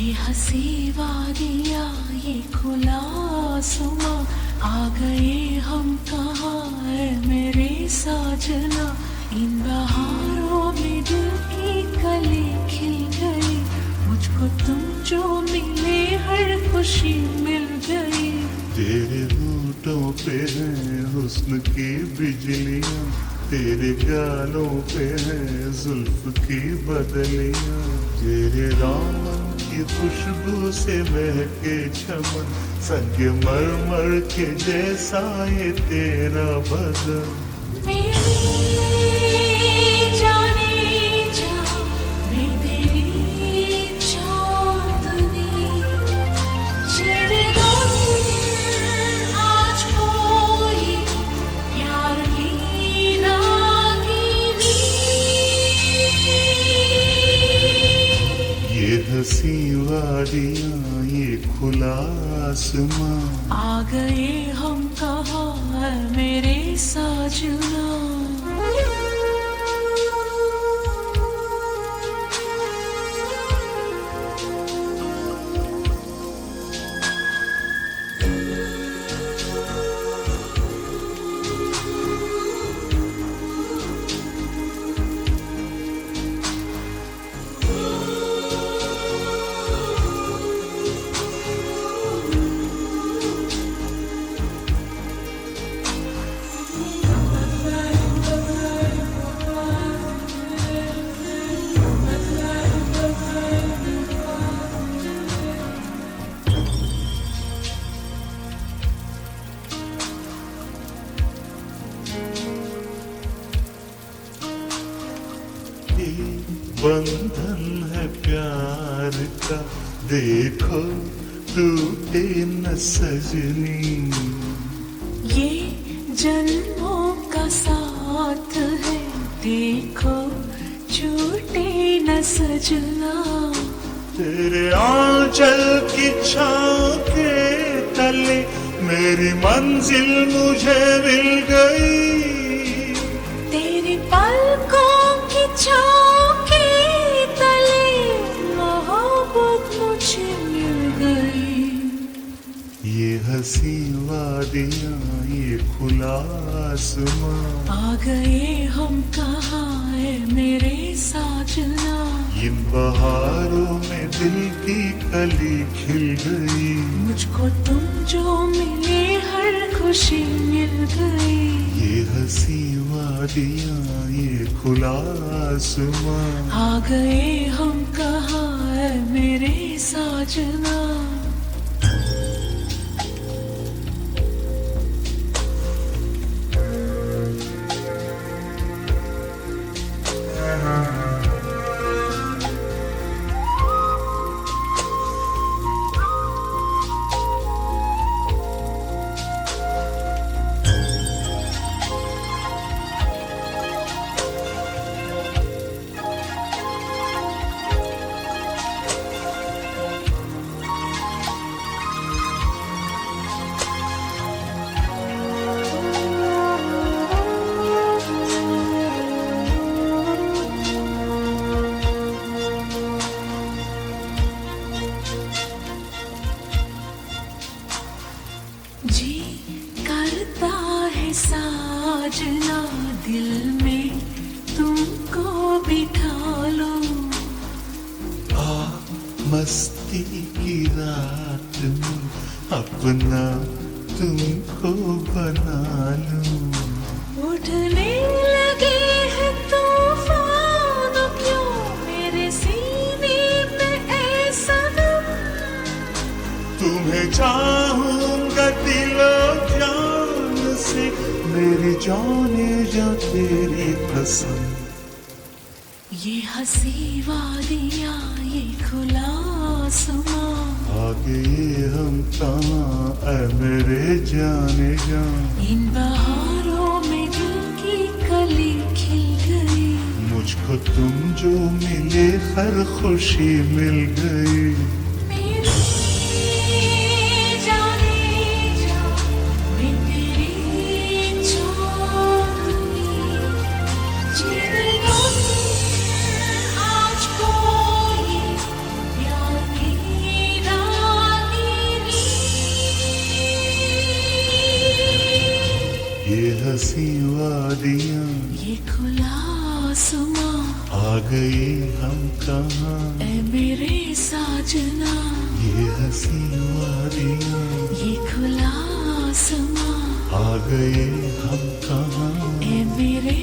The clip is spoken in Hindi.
ये हंसी वादियाँ ये खुला आसमां, आ गए हम कहाँ है मेरे साजना। इन बहारों में दिल की कली खिल गई, मुझको तुम जो मिले हर खुशी मिल गई। तेरे होठों पे है हुस्न की बिजलियाँ, तेरे गालों पे है जुल्फ की बदलियाँ। तेरे दामन की खुशबू से महके चमन, संगमरमर के जैसा ये तेरा बदन। मेरी जाने जा, मैं तेरी चांदनी, छेड़ दो आज कोई प्यार की रागिनी। ये हंसी वादियाँ ये खुला आसमां, आ गए हम कहाँ है मेरे साजना। बंधन है प्यार का, देखो टूटे न सजनी। ये जन्मों का साथ है, देखो छूटे न सजना। तेरे आंचल की छाँव के तले मेरी मंजिल मुझे मिल गई। तेरी पलकों की छाँव के तले मोहब्बत मुझे मिल गई। ये हंसी वादियाँ ये खुला आसमां, आ गए हम कहाँ है मेरे साजना। इन बहारों में दिल की कली खिल गई, मुझको तुम जो मिले हर खुशी मिल गई। ये हंसी वादियाँ ये खुला आसमां, आ गए हम कहाँ है मेरे साजना। जी करता है साजना, दिल में तुमको बिठा लो। आ मस्ती की रात में अपना तुमको बना लूं। उठने लगे हैं तूफान क्यों मेरे सीने में ऐसा दम। तुम्हें चाहूंगा दिलो जान से, मेरी जाने जा तेरी कसम। ये हंसी वादियाँ ये खुला आसमां, आगे ये हम कहाँ ऐ मेरे जाने जा। इन बहारों में दिल की कली खिल गई, मुझको तुम जो मिले हर खुशी मिल गई। मेरी जाने जा, मैं तेरी चांदनी, छेड़ दो आज कोई प्यार की कहाँ, ए मेरे साजना, ये हंसी वादियाँ, ये खुला आसमां, आ गए हम कहाँ, ए मेरे